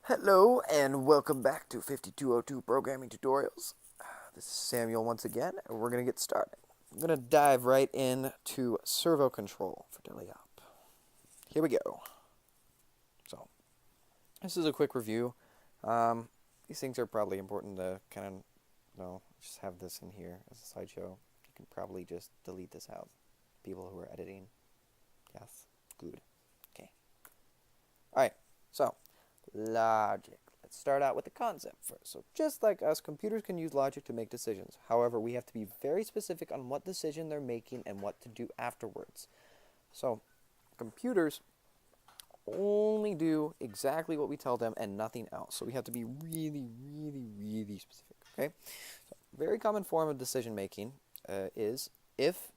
Hello and welcome back to 5202 Programming Tutorials. This is Samuel once again, and we're going to get started. I'm going to dive right into servo control for Teleop. Here we go. So, this is a quick review. These things are probably important to kind of, just have this in here as a slideshow. You can probably just delete this out. People who are editing. Yes, good. Okay. Alright, so logic. Let's start out with the concept first. So just like us, computers can use logic to make decisions. However, we have to be very specific on what decision they're making and what to do afterwards. So computers only do exactly what we tell them and nothing else. So we have to be really specific, okay? So very common form of decision making is if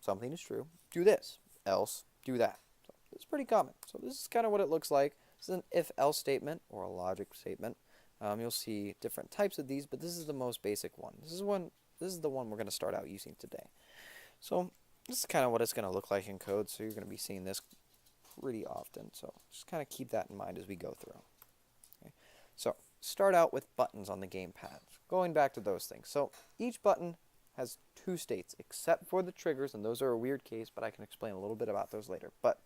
something is true, do this, else do that. So it's pretty common. So this is kind of what it looks like. This is an if-else statement or a logic statement. You'll see different types of these, but this is the most basic one. This is the one we're going to start out using today. So this is kind of what it's going to look like in code. So you're going to be seeing this pretty often. So just kind of keep that in mind as we go through. Okay. So start out with buttons on the gamepad. Going back to those things. So each button has two states, except for the triggers, and those are a weird case, but I can explain a little bit about those later. But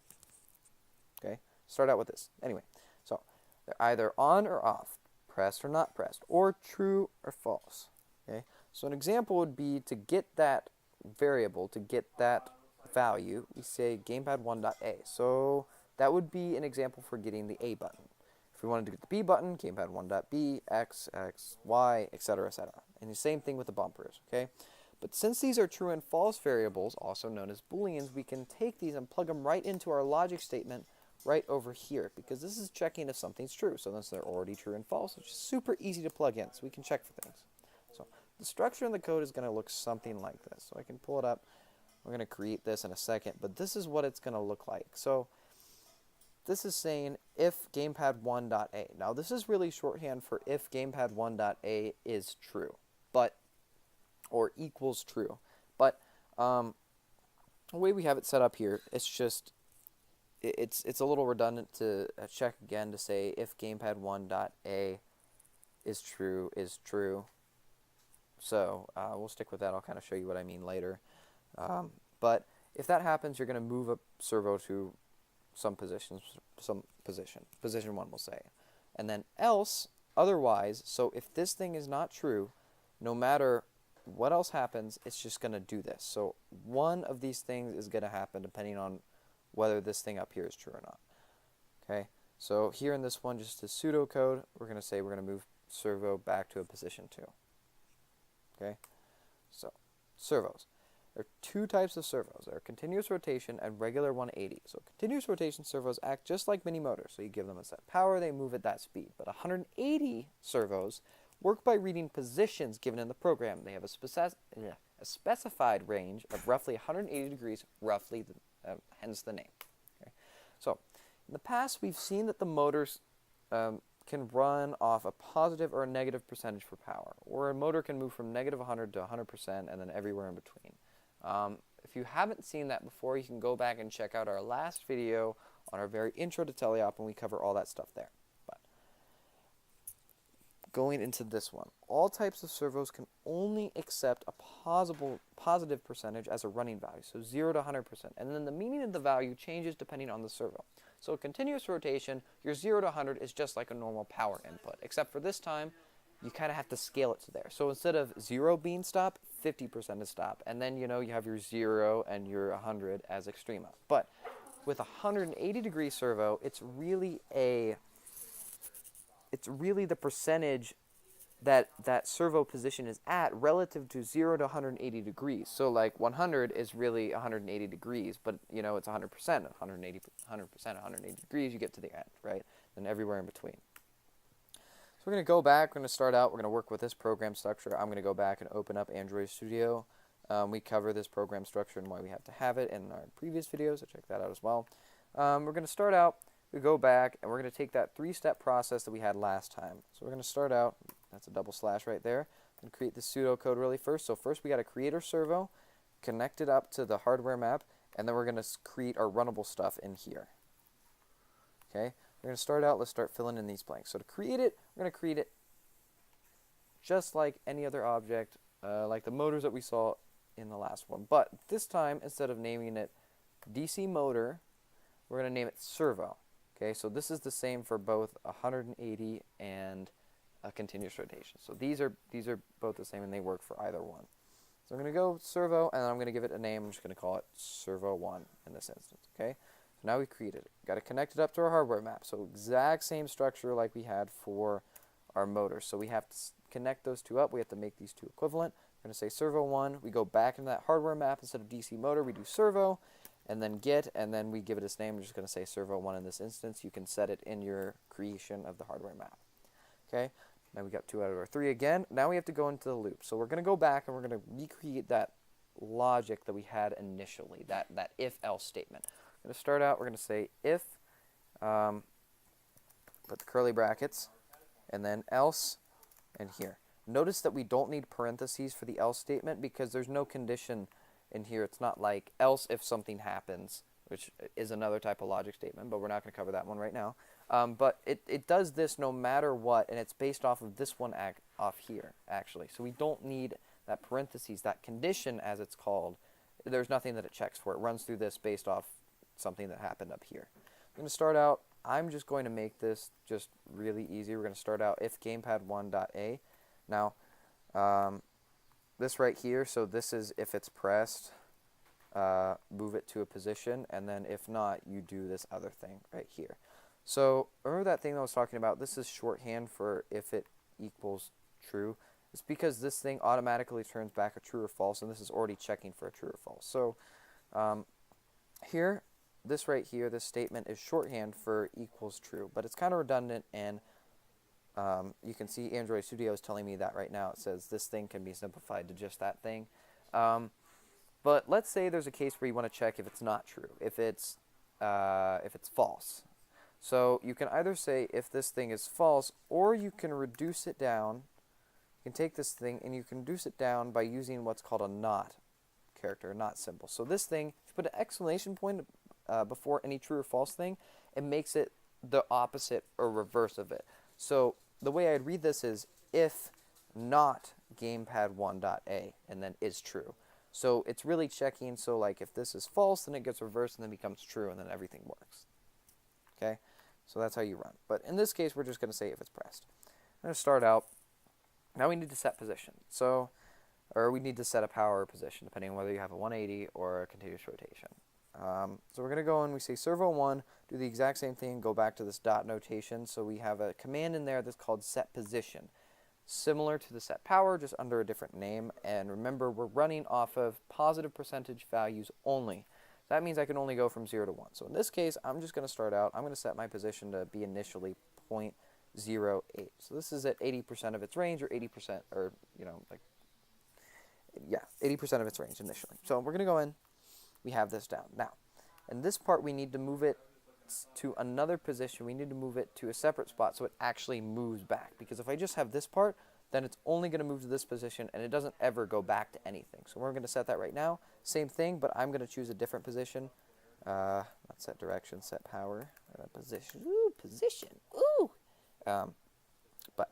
okay. Start out with this. Anyway, so they're either on or off, pressed or not pressed, or true or false. Okay, so an example would be to get that variable, to get that value, we say gamepad1.a. So that would be an example for getting the A button. If we wanted to get the B button, gamepad1.b, X, Y, etc., etc. And the same thing with the bumpers, okay? But since these are true and false variables, also known as booleans, we can take these and plug them right into our logic statement right over here, because this is checking if something's true. So since they're already true and false, it's just super easy to plug in, so we can check for things. So the structure in the code is going to look something like this. So I can pull it up. We're going to create this in a second, but this is what it's going to look like. So this is saying if gamepad1.a. Now this is really shorthand for if gamepad1.a is true, but or equals true. But the way we have it set up here, it's just it's a little redundant to check again to say if gamepad1.a is true. So we'll stick with that. I'll kind of show you what I mean later. But if that happens, you're going to move a servo to some position, position 1 we'll say. And then else, otherwise, so if this thing is not true, no matter what else happens, it's just going to do this. So one of these things is going to happen depending on whether this thing up here is true or not. Okay, so here in this one, just a pseudocode, we're going to say we're going to move servo back to a position 2. Okay, so servos. There are two types of servos. There are continuous rotation and regular 180. So continuous rotation servos act just like mini motors. So you give them a set power, they move at that speed. But 180 servos work by reading positions given in the program. They have a specified range of roughly 180 degrees, hence the name. Okay. So in the past, we've seen that the motors can run off a positive or a negative percentage for power, or a motor can move from negative 100 to 100% and then everywhere in between. If you haven't seen that before, you can go back and check out our last video on our very intro to Teleop, and we cover all that stuff there. But going into this one, all types of servos can only accept a positive percentage as a running value, so 0 to 100%. And then the meaning of the value changes depending on the servo. So continuous rotation, your 0 to 100 is just like a normal power input, except for this time, you kind of have to scale it to there. So instead of 0 being stop, 50% is stop. And then, you have your 0 and your 100 as extrema. But with a 180 degree servo, it's really the percentage that servo position is at relative to 0 to 180 degrees. So like 100 is really 180 degrees, but it's 100%, 180, 100%, 180 degrees, you get to the end, right? And everywhere in between. So we're going to go back, we're going to start out, we're going to work with this program structure. I'm going to go back and open up Android Studio. We cover this program structure and why we have to have it in our previous videos, so check that out as well. We're going to start out, we go back, and we're going to take that 3-step process that we had last time. So we're going to start out, that's a double slash right there, and create the pseudocode really first. So first we got to create our servo, connect it up to the hardware map, and then we're going to create our runnable stuff in here. Okay. We're going to start out, let's start filling in these blanks. So to create it, we're going to create it just like any other object, like the motors that we saw in the last one. But this time, instead of naming it DC motor, we're going to name it servo. Okay, so this is the same for both 180 and a continuous rotation. So these are both the same and they work for either one. So I'm going to go servo and I'm going to give it a name. I'm just going to call it servo 1 in this instance. Okay, so now we created it. Got to connect it up to our hardware map. So exact same structure like we had for our motor. So we have to connect those two up. We have to make these two equivalent. We're going to say servo 1. We go back into that hardware map. Instead of DC motor, we do servo, and then get, and then we give it its name. We're just going to say servo 1 in this instance. You can set it in your creation of the hardware map. Okay, now we got 2 out of our 3 again. Now we have to go into the loop. So we're going to go back and we're going to recreate that logic that we had initially, that if-else statement. We're going to start out, we're going to say if, put the curly brackets, and then else, and here. Notice that we don't need parentheses for the else statement because there's no condition in here. It's not like else if something happens, which is another type of logic statement, but we're not going to cover that one right now. But it does this no matter what, and it's based off of this one off here, actually. So we don't need that parentheses, that condition as it's called. There's nothing that it checks for. It runs through this based off something that happened up here. I'm going to start out. I'm just going to make this just really easy. We're going to start out if gamepad1.a. Now, this right here, so this is if it's pressed, move it to a position, and then if not, you do this other thing right here. So remember that thing that I was talking about? This is shorthand for if it equals true. It's because this thing automatically turns back a true or false, and this is already checking for a true or false. So here, this right here, this statement is shorthand for equals true, but it's kind of redundant, and you can see Android Studio is telling me that right now. It says this thing can be simplified to just that thing. But let's say there's a case where you want to check if it's not true, if it's false. So you can either say if this thing is false, or you can reduce it down. You can take this thing and you can reduce it down by using what's called a not character, not symbol. So this thing, if you put an exclamation point before any true or false thing, it makes it the opposite or reverse of it. So the way I'd read this is if not gamepad1.a and then is true. So it's really checking, so like if this is false, then it gets reversed and then becomes true and then everything works. Okay, so that's how you run. But in this case, we're just going to say if it's pressed. I'm going to start out. Now we need to set position. So, or we need to set a power position, depending on whether you have a 180 or a continuous rotation. So we're going to go and we say servo 1, do the exact same thing, go back to this dot notation. So we have a command in there that's called set position. Similar to the set power, just under a different name. And remember, we're running off of positive percentage values only. That means I can only go from 0 to 1. So in this case, I'm just going to start out. I'm going to set my position to be initially 0.08. So this is at 80% of its range, or 80%, or, you know, like, yeah, 80% of its range initially. So we're going to go in. We have this down. Now, in this part, we need to move it to another position. We need to move it to a separate spot so it actually moves back. Because if I just have this part, then it's only going to move to this position, and it doesn't ever go back to anything. So we're going to set that right now. Same thing, but I'm going to choose a different position. Not set direction, set power, position. Ooh, position. Ooh. But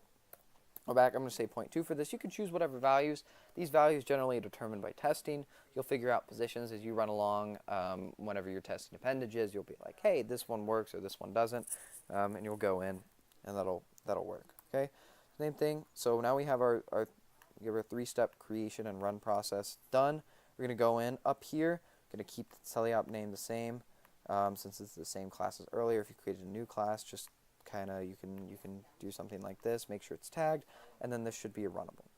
go back. I'm going to say 0.2 for this. You can choose whatever values. These values generally are determined by testing. You'll figure out positions as you run along. Whenever you're testing appendages, you'll be like, hey, this one works or this one doesn't, and you'll go in, and that'll work. Okay. Same thing. So now we have our 3-step creation and run process done. We're going to go in up here. Going to keep the teleop name the same, since it's the same class as earlier. If you created a new class, just kind of you can do something like this. Make sure it's tagged, and then this should be a runnable.